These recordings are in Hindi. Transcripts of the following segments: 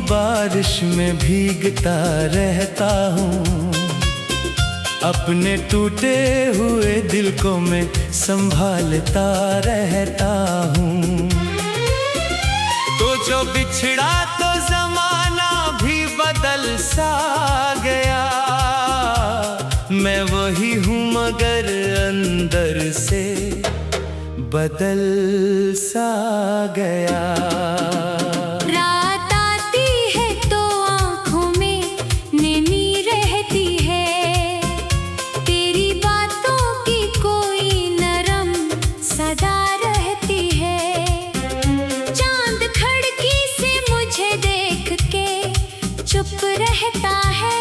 बारिश में भीगता रहता हूँ, अपने टूटे हुए दिल को मैं संभालता रहता हूँ। तो जो बिछड़ा तो जमाना भी बदल सा गया, मैं वही हूँ मगर अंदर से बदल सा गया। रात आती है तो आँखों में नमी रहती है, तेरी बातों की कोई नरम सदा रहती है। चांद खिड़की से मुझे देख के चुप रहता है,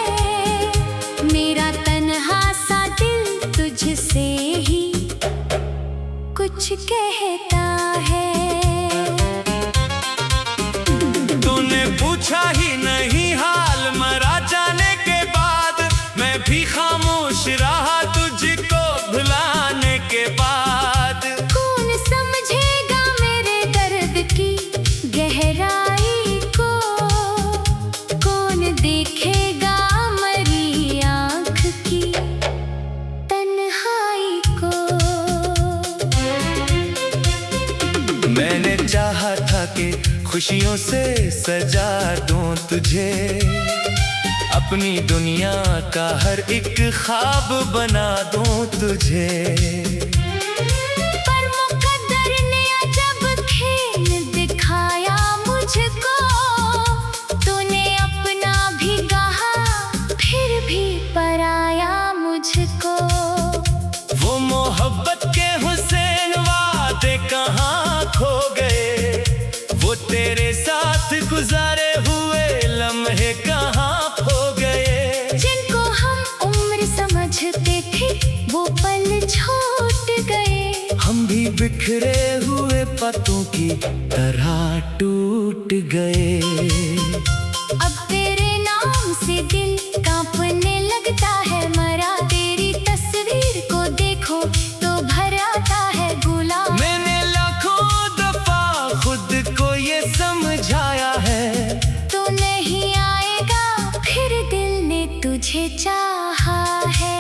मेरा तन्हा सा दिल तुझसे ही कुछ कहता है। तूने पूछा ही नहीं हाल मरा जाने के बाद, मैं भी खामोश रहा तुझको भुलाने के बाद। कौन समझेगा मेरे दर्द की गहराई को, कौन देखेगा मरी आँख की तन्हाई को। मैंने चाहा था कि खुशियों से सजा दूं तुझे, अपनी दुनिया का हर एक ख्वाब बना दूं तुझे। पर मुकद्दर ने अजब खेल दिखाया मुझको, तूने अपना भी कहा फिर भी पराया मुझको। वो मोहब्बत के हुसैन वादे कहाँ खो गए, वो तेरे साथ गुजारे हुए लम्हे कहाँ खो गए। जिनको हम उम्र समझते थे वो पल छूट गए, हम भी बिखरे हुए पत्तों की तरह टूट गए। अब तेरे नाम से दिल कांपने लगता है मरा, तेरी तस्वीर को देखो तो भर आता है गुलाब। मैंने लाखों दफा खुद को ये समझाया है, तू नहीं आएगा फिर दिल ने तुझे चाहा है।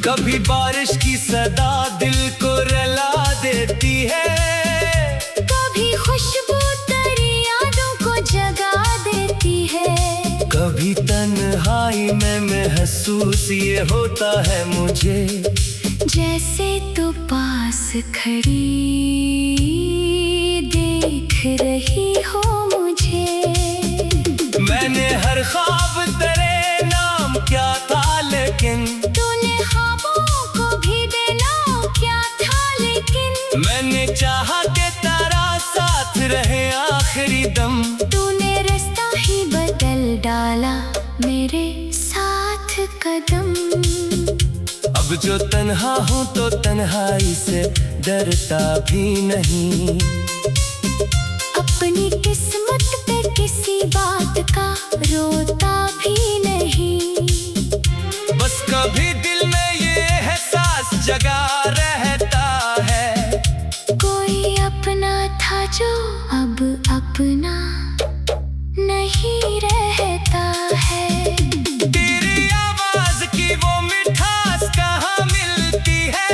कभी बारिश की सदा दिल को रुला देती है, कभी खुशबू तेरी यादों को जगा देती है। कभी तन्हाई में महसूस ये होता है मुझे, जैसे तू पास खड़ी देख रही हो मुझे। मैंने हर ख्वाब तेरे नाम क्या था लेकिन, तूने ख्वाबों को भी देना क्या था लेकिन। मैंने चाहा कि तेरा साथ रहे आखिरी दम, तूने रास्ता ही बदल डाला मेरे साथ कदम। अब जो तन्हा हूँ तो तन्हाई से डरता भी नहीं, अपनी किस्मत पे किसी बात का रोता भी नहीं। बस कभी दिल में ये एहसास जगा रहता है, कोई अपना था जो अब अपना नहीं रहता है। तेरी आवाज की वो मिठास कहाँ मिलती है,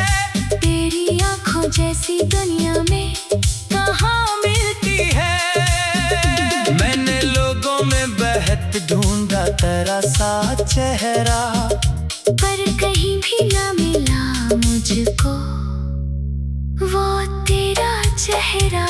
तेरी आँखों जैसी दुनिया में कहाँ मिलती है। मैंने लोगों में बहत ढूंढा तेरा सा चेहरा, पर कहीं भी ना मिला मुझको वो तेरा चेहरा।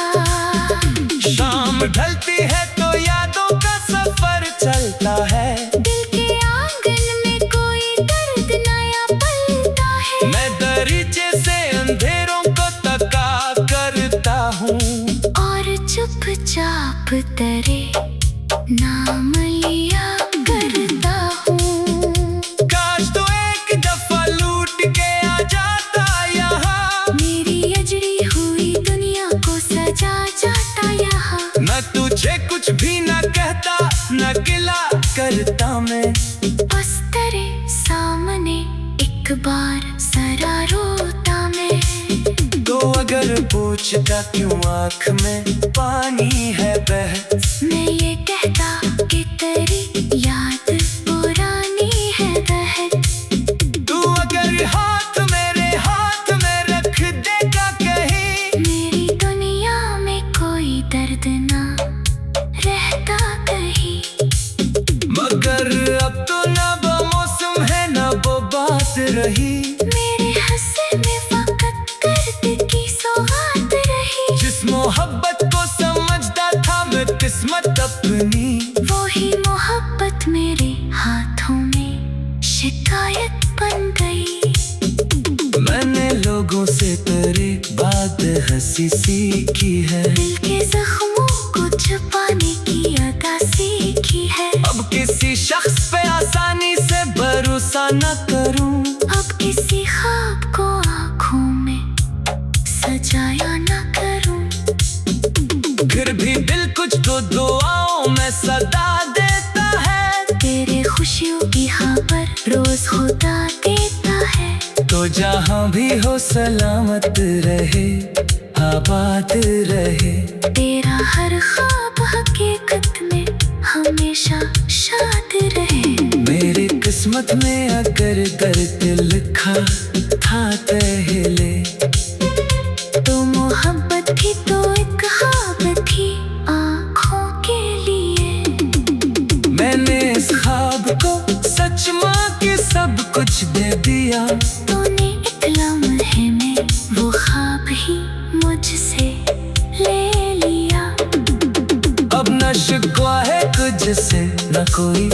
शाम ढलती है तो यादों का सफर चलता है, दिल के आंगन में कोई दर्द नया पलता है। मैं दरीचे से अंधेरों को तका करता हूँ, और चुपचाप तेरे नाम लिया करता हूँ। काश तो एक दफा लूट के आ जाता यहाँ, मेरी अजड़ी हुई दुनिया को सजा जाता यहाँ। मैं तुझे कुछ भी न कहता न गिला करता, मैं बस तेरे सामने एक बार जरा रोता मैं। तो अगर फिर पूछता क्यों आँख में पानी है बह। मैं ये कहता कि तेरी याद पुरानी है बहन। तू अगर हाथ मेरे हाथ में रख देगा कहीं, मेरी दुनिया में कोई दर्द ना रहता कहीं। मगर अब तो ना वो मौसम है ना वो बात रही। मेरे हंसे में फकत दर्द की सौगात रही। जिस मोहब्बत को समझता था मैं किस्मत अपनी, वो ही मोहब्बत मेरे हाथों में शिकायत बन गई। मैंने लोगों से तेरी बात हंसी सीखी है। दिल के जख्मों को छुपाने की अदा सीखी है। अब किसी शख्स पे आसानी से भरोसा न करूं। अब किसी ख्वाब को आँखों में सजाया न करूं। फिर भी दिल कुछ तो दुआओं में सदा देता है। तेरे खुशियों की खबर रोज खुदा देता है। तो जहाँ भी हो सलामत रहे, आबाद रहे। तेरा हर ख्वाब हकीकत में हमेशा शाद रहे। मेरी किस्मत में अगर दर्द लिखा था पहले, तो मोहब्बत थी तो एक ख्वाब थी आँखों के लिए। मैंने इस ख्वाब को सच माँ के सब कुछ दे दिया। तूने एक लम्हे में वो ख्वाब ही मुझसे ले लिया। अब न शिकवा है तुझसे न कोई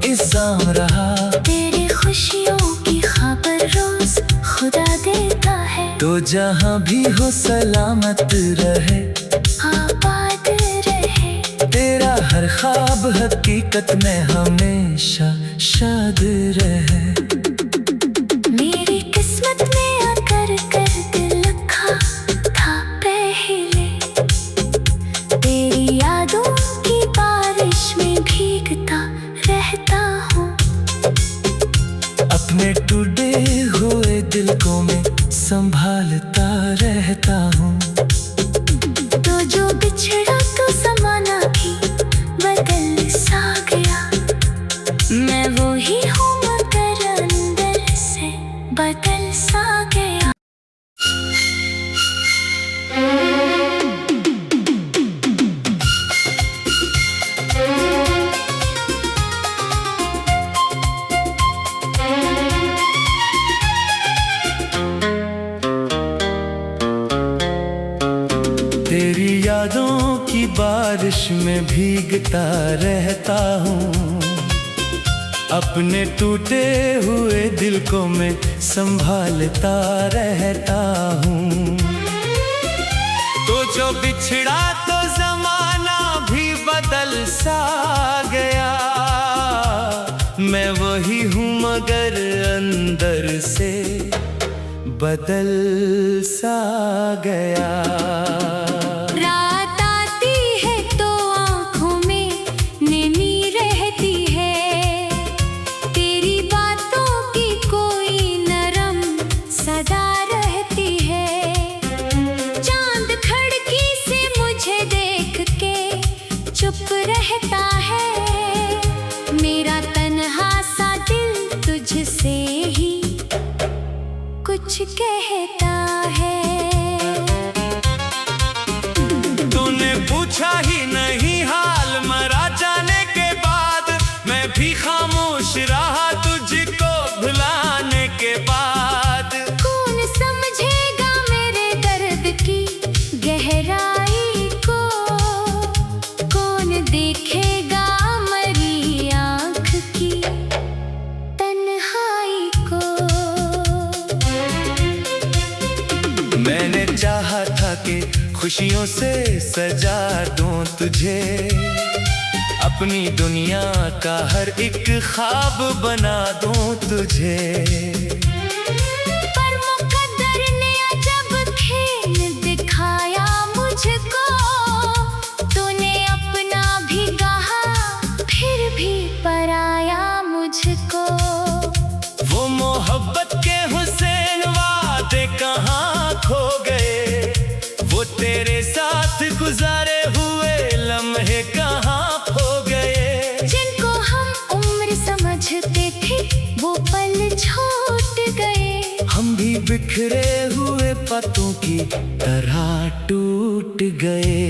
इल्जाम रहा। तेरी खुशियों की खबर रोज खुदा देता है। तो जहाँ भी हो सलामत रहे, आबाद रहे। तेरा हर ख्वाब हकीकत में हमेशा शाद रहे। मेरी किस्मत में आकर कर दिल लिखा था पहले। तेरी यादों की बारिश में भीगता रहता हूँ। अपने टूटे हुए दिल को मैं संभालता रहता हूँ। तो जो बिछड़ा तो ज़माना भी बदल सा गया। मैं वो ही हूँ मगर अंदर से बदल सा गया। तेरी यादों की बारिश में भीगता रहता हूँ। अपने टूटे हुए दिल को मैं संभालता रहता हूँ। तो जो बिछड़ा तो जमाना भी बदल सा गया। मैं वही हूँ मगर अंदर से बदल सा गया। रात आती है तो आँखों में नमी रहती है। तेरी बातों की कोई नरम सदा रहती है। चांद खिड़की से मुझे देख के चुप रहता है। मेरा तन्हा सा दिल तुझसे ही कुछ कहता है। तूने पूछा ही नहीं हाल मरा जाने के बाद। मैं भी खामोश रहा तुझको भुलाने के बाद। कौन समझेगा मेरे दर्द की गहराई को। कौन देखेगा मरी आँख की तन्हाई को। मैंने चाहा था कि खुशियों से सजा दूं तुझे। अपनी दुनिया का हर एक ख्वाब बना दूं तुझे। पर मुकद्दर ने अजब खेल दिखाया मुझको। तूने अपना भी कहा फिर भी पराया मुझको। वो मोहब्बत के हुसैन वादे कहाँ खो गए। वो तेरे साथ गुजारे हुए लम्हे कहाँ खो गए। जिनको हम उम्र समझते थे वो पल छूट गए। हम भी बिखरे हुए पत्तों की तरह टूट गए।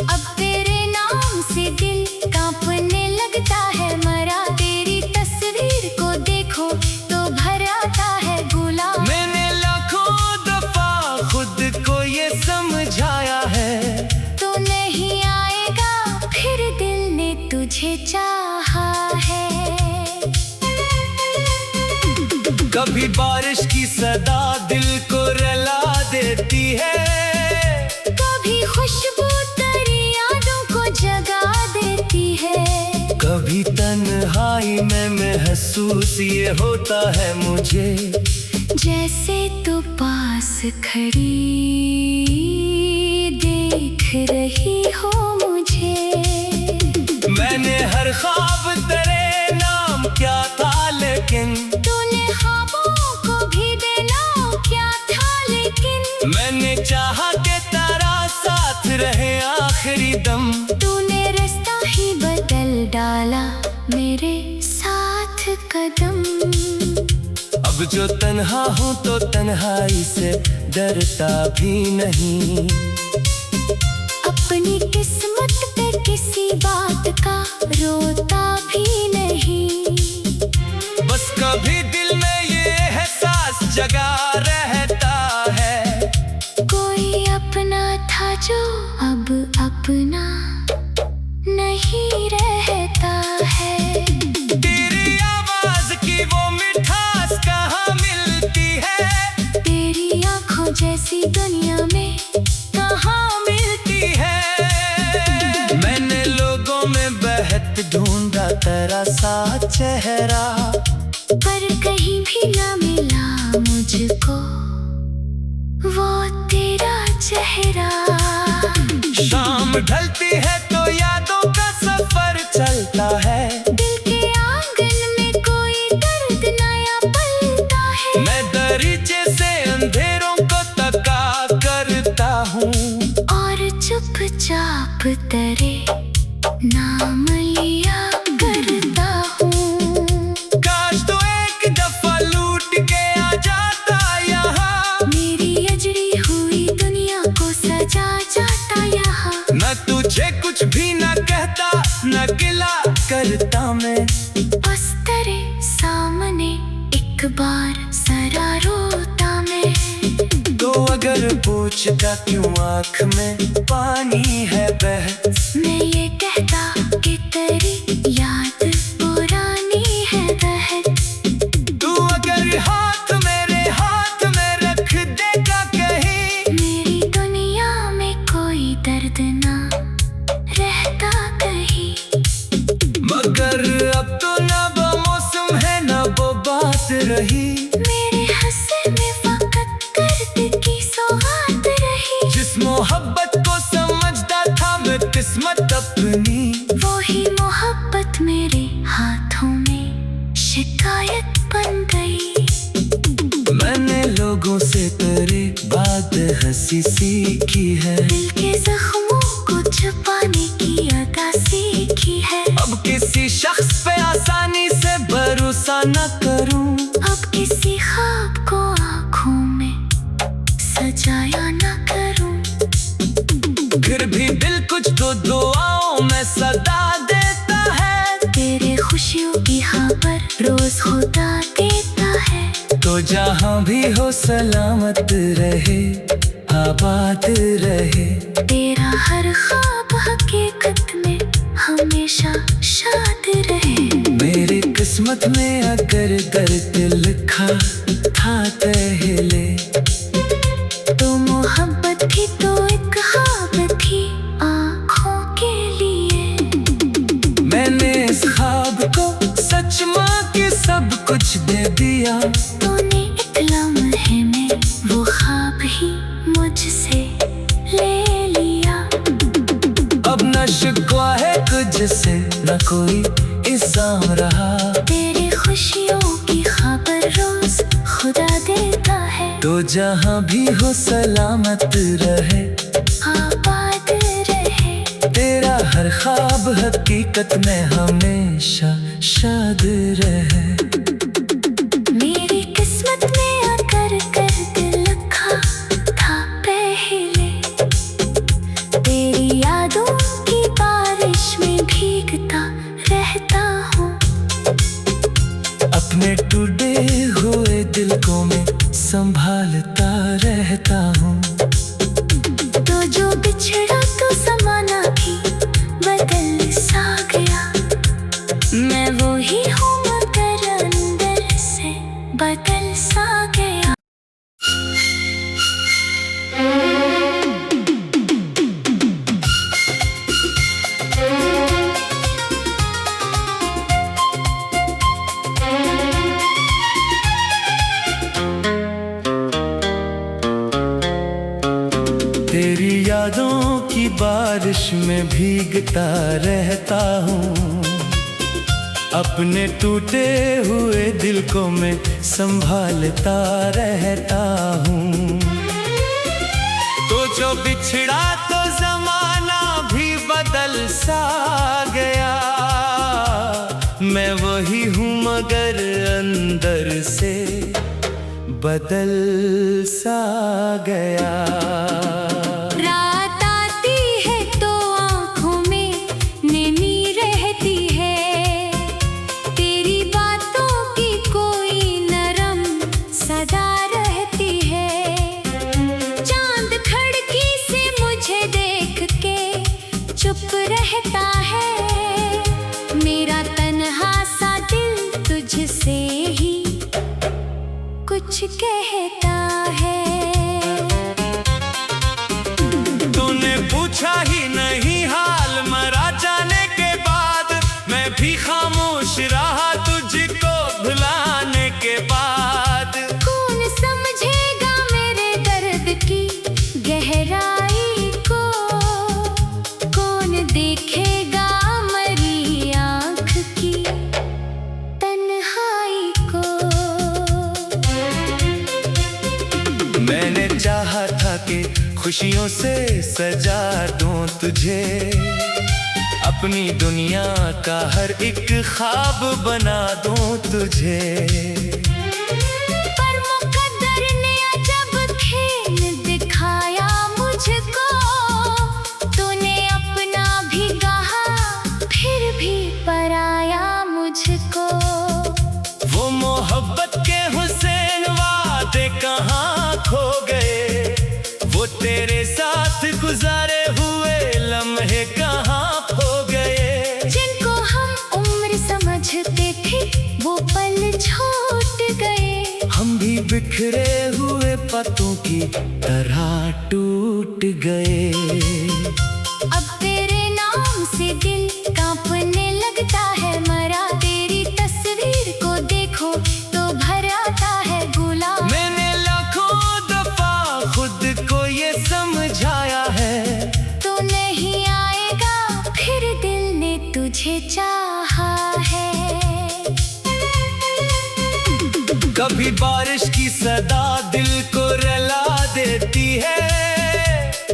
अब तेरे नाम से दिल कांपने लगता है मरा। तेरी तस्वीर को देखो तो भर आता है गुला। मैंने लाखों दफा खुद को ये समझाया है, तो नहीं आएगा फिर दिल ने तुझे चाहा है। कभी बारिश की सदा दिल को रुला देती है, कभी खुशबू तेरी यादों को जगा देती है। कभी तन्हाई में महसूस ये होता है मुझे, जैसे तू पास खड़ी देख रही हो मुझे। मैंने हर ख्वाब तेरे नाम क्या था, लेकिन तूने ख्वाबों को भी देना क्या था, लेकिन मैंने चाहा कि तेरा साथ रहे आखिरी दम। तूने रास्ता ही बदल डाला मेरे साथ कदम। अब जो तन्हा हूँ तो तन्हाई से डरता भी नहीं। अपनी किस्मत पे किसी बात का रोता भी नहीं। बस कभी दिल में ये एहसास जगा रहता है, कोई अपना था जो अब अपना नहीं रहता है। तेरी आवाज की वो मिठास कहाँ मिलती है, तेरी आंखों जैसी दुनिया में कहाँ मिलती है। मैंने लोगों में बहत ढूंढा तेरा सा चेहरा, पर कहीं भी ना मिला मुझको वो तेरा चेहरा। शाम ढलती है तो यादों का सफर चलता है, दिल के आंगन में कोई दर्द नया पलता है। मैं दरीचे से अंधेरों को तका करता हूँ, और चुपचाप तेरे नाम लिया करता हूँ। काश तो एक दफा लूट के आ जाता यहाँ, मेरी अजरी हुई दुनिया को सजा जाता यहाँ। मैं तुझे कुछ भी न कहता न गिला करता, मैं बस तेरे सामने एक बार जरा रोता मैं। तो अगर पूछता क्यों आँख में पानी है बह, मैं ये कहता कि तेरी याद पुरानी है वह। तू अगर हाथ मेरे हाथ में रख देगा कहीं, मेरी दुनिया में कोई दर्द ना रहता कहीं। मगर अब तो न वो मौसम है न वो बात रही, मेरे हंसे में फकत दर्द की सौगात रही। जिस मोहब्बत को समझता था मैं किस्मत अपनी, वही मोहब्बत मेरे हाथों में शिकायत बन गई। मैंने लोगों से तेरी बात हंसी सीखी है, दिल के जख्मों को छुपाने की अदा सीखी है। अब किसी शख्स पे आसानी से भरोसा न करूं, अब किसी ख्वाब को आँखों में सजाया न करूं। फिर भी दिल कुछ तो दुआओं में सदा देता है, तेरे खुशियों की खबर रोज खुदा देता है। तो जहाँ भी हो सलामत रहे आबाद रहे। तेरा हर ख्वाब हकीकत में हमेशा शाद रहे। मेरी किस्मत में अगर दर्द लिखा था पहले, तो मोहब्बत भी तो एक ख्वाब थी आँखों के लिए। मैंने इस ख्वाब को सच माँ के सब कुछ दे दिया, तूने एक लम्हे में वो ख्वाब ही मुझसे ले लिया। अब न शिकवा है तुझसे न कोई इल्जाम रहा, तेरी खुशियों की खबर रोज खुदा देता है। तो तो जहाँ भी हो सलामत रहे, आबाद रहे। तेरा हर ख्वाब हकीकत में हमेशा शाद रहे। मेरी किस्मत में आकर कर दिल लिखा था पहले, तेरी यादों की बारिश में भीगता रहता हूँ। अपने टूटे हुए दिल को मैं संभालता रहता हूँ। तो जो बिछड़ा तो ज़माना भी बदल सा गया, मैं वो ही हूँ मगर अंदर से बदल सा गया। तेरी यादों की बारिश में भीगता रहता हूँ। अपने टूटे हुए दिल को मैं संभालता रहता हूँ। तो जो बिछड़ा तो जमाना भी बदल सा गया, मैं वही हूँ मगर अंदर से बदल सा गया। रात आती है तो आँखों में नमी रहती है, तेरी बातों की कोई नरम सदा रहती है। चांद खिड़की से मुझे देख के चुप रहता है, मेरा तन्हा सा दिल तुझसे ही कुछ कहता है। तूने पूछा ही नहीं हाल मरा जाने के बाद, मैं भी खामोश रहा तुझको भुलाने के बाद। कौन समझेगा मेरे दर्द की गहराई को, कौन देखेगा मरी आँख की तन्हाई को। मैंने चाहा था कि खुशियों से सजा दूं तुझे, अपनी दुनिया का हर एक ख्वाब बना दूं तुझे। पर मुकद्दर ने अजब खेल दिखाया मुझको, तूने अपना भी कहा फिर भी पराया मुझको। वो मोहब्बत के हुसैन वादे कहाँ खो गए, वो तेरे साथ गुजारे हुए लम्हे कहाँ खो गए। जिनको हम उम्र समझते थे वो पल छूट गए, हम भी बिखरे हुए पत्तों की तरह टूट गए। अब तेरे नाम से दिल कांपने लगता है मरा, तेरी तस्वीर को देखो तो भर आता है गुला। मैंने लाखों दफा खुद को ये समझाया है, तू नहीं आएगा फिर दिल ने तुझे चाहा है। कभी बारिश की सदा दिल को रुला देती है,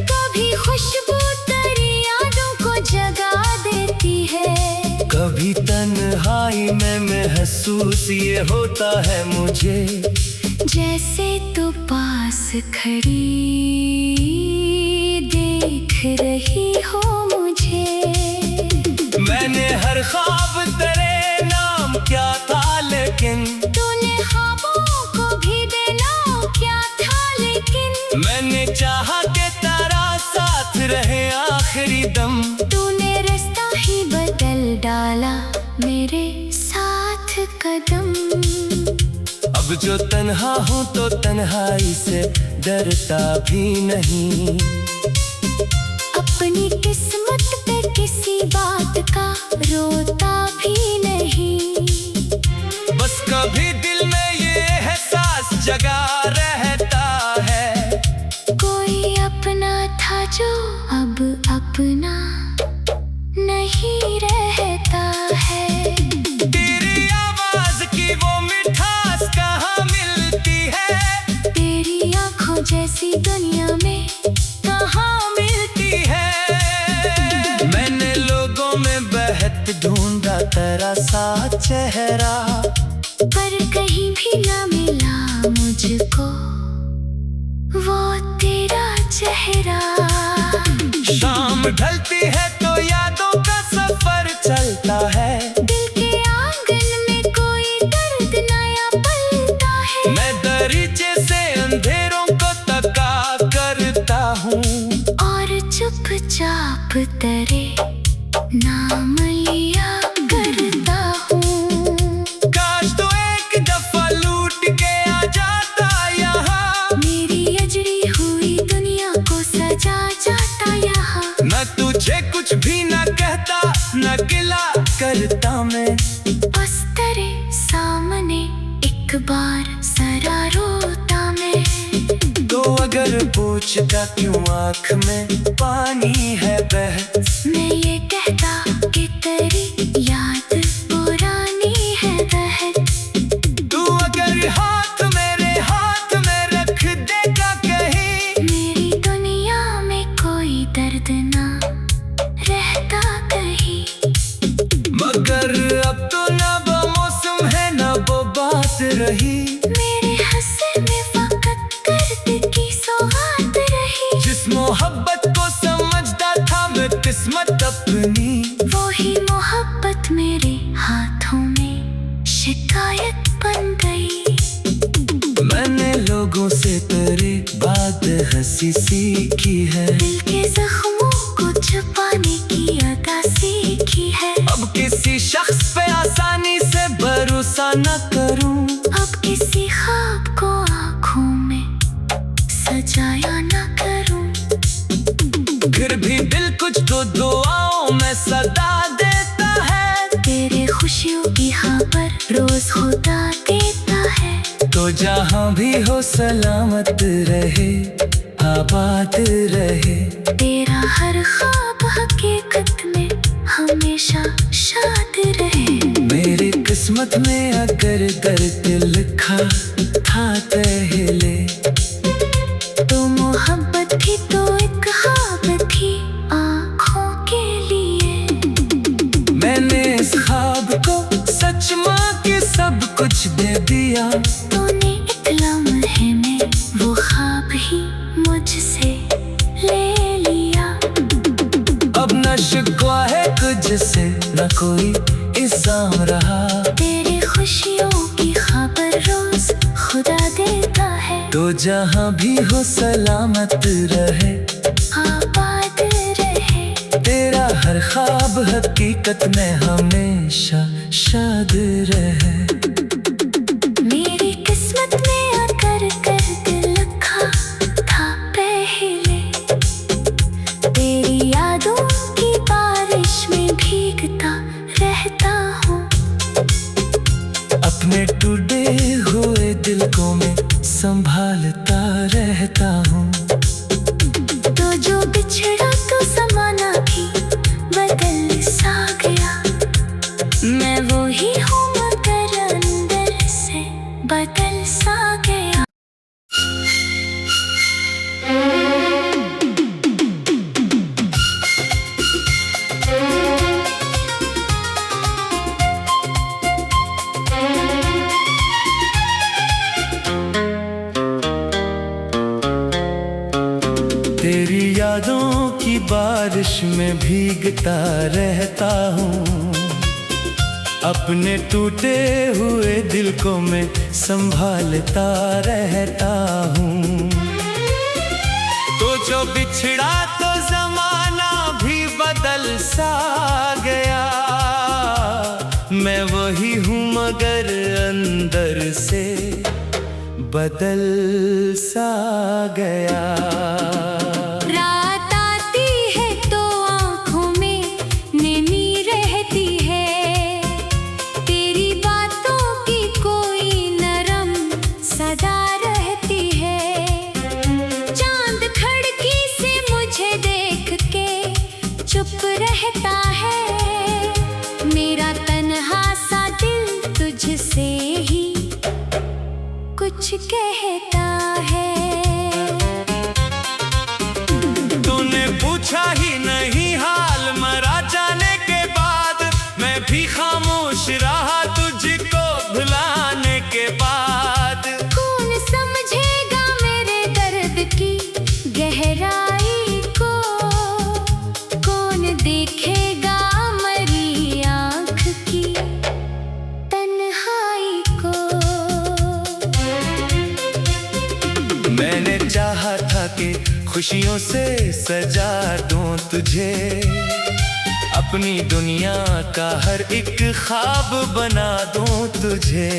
कभी खुशबू तेरी यादों को जगा देती है। कभी तन्हाई में महसूस ये होता है मुझे, जैसे तू पास खड़ी देख रही हो मुझे। मैंने हर ख्वाब तेरे नाम क्या था लेकिन, तूने ख्वाबों को भी देना क्या था लेकिन। मैंने चाहा कि तेरा साथ रहे आखिरी दम, तूने रास्ता ही बदल डाला मेरे साथ कदम। अब जो तन्हा हूँ तो तन्हाई से डरता भी नहीं, अपनी किस्मत पे किसी बात का रोता भी नहीं। बस कभी दिल में ये एहसास जगा रहता है, कोई अपना था जो अब अपना नहीं रहता है। तेरी आवाज की वो मिठास कहाँ मिलती है, तेरी जैसी दुनिया में कहाँ मिलती है। मैंने लोगों में बहत ढूंढा तेरा सा चेहरा, पर कहीं भी ना मिला मुझको वो तेरा चेहरा। शाम ढलती है तो यादों का सफर चलता है, दिल के आंगन में कोई दर्द नया पलता है। मैं दरीचे से अंधेरों को तका करता हूँ, और चुपचाप तेरे नाम लिया करता हूँ। काश तो एक दफा लूट के आ जाता यहाँ, मेरी अजड़ी हुई दुनिया को सजा जाता यहाँ। मैं तुझे कुछ भी न कहता न गिला करता मैं, बस तेरे सामने एक बार जरा रोता मैं। तो अगर पूछता क्यों आँख में पानी है बह, मैं ये कहता कि तेरी याद पुरानी है बहन। तू अगर हाथ में रख देगा कहीं, मेरी दुनिया में कोई दर्द ना रहता कहीं। मगर अब तो न वो मौसम है न वो बात रही, मेरे हंसे में फकत दर्द की सौगात रही। जिस मोहब्बत को समझता था मैं किस्मत अपनी, वो ही मोहब्बत मेरे हाथों में शिकायत बन गई। मैंने लोगों से तेरी बात हंसी सीखी है, दिल के जख्मों को छुपाने की अदा सीखी है। अब किसी शख्स पे आसानी से भरोसा न करूं, अब किसी ख्वाब को आँखों में सजाया न करूं। फिर भी दिल कुछ तो दुआओं में सदा देता है, तेरे खुशियों की खबर रोज खुदा देता है। तो जहाँ भी हो सलामत रहे आबाद रहे, तेरा हर ख्वाब हकीकत में हमेशा शाद रहे। मेरी किस्मत में अगर दर्द लिखा था पहले, तो मोहब्बत भी तो एक ख्वाब थी आँखों के लिए। मैंने इस ख्वाब को सच मान के सब कुछ दे दिया, तूने एक लम्हे में वो ख्वाब ही मुझसे ले लिया। अब न शिकवा है तुझसे न कोई इल्जाम रहा, तेरी खुशियों की खबर रोज खुदा देता है। तो जहाँ भी हो सलामत रहे आबाद रहे, तेरा हर ख्वाब हकीकत में हमेशा शाद रहे। मेरी किस्मत में आकर कर दिल लिखा था पहले, तेरी यादों की बारिश में भीगता रहता हूँ। अपने टूटे हुए दिल को मैं संभालता रहता हूँ, तो जो बिछड़ा तो समाना भी बदल सा गया। मैं वो ही हूँ मगर अंदर से बदल सा गया। तेरी यादों की बारिश में भीगता रहता हूँ, अपने टूटे हुए दिल को मैं संभालता रहता हूँ। तो जो बिछड़ा तो जमाना भी बदल सा गया, मैं वही हूँ मगर अंदर से बदल सा गया। रात आती है तो आँखों में नमी रहती है, तेरी बातों की कोई नरम सदा रहती है। चांद खिड़की से मुझे देख के चुप रहता है, मेरा तन्हा सा दिल तुझसे ही कुछ कहता है। पूछा ही नहीं हाल मरा जाने के बाद, मैं भी खामोश रहा तुझको भुलाने के बाद। कौन समझेगा मेरे दर्द की गहराई को, कौन देखेगा मरी आँख की तन्हाई को। मैंने चाहा था कि खुशियों से सजा दूं तुझे, अपनी दुनिया का हर एक ख्वाब बना दूं तुझे।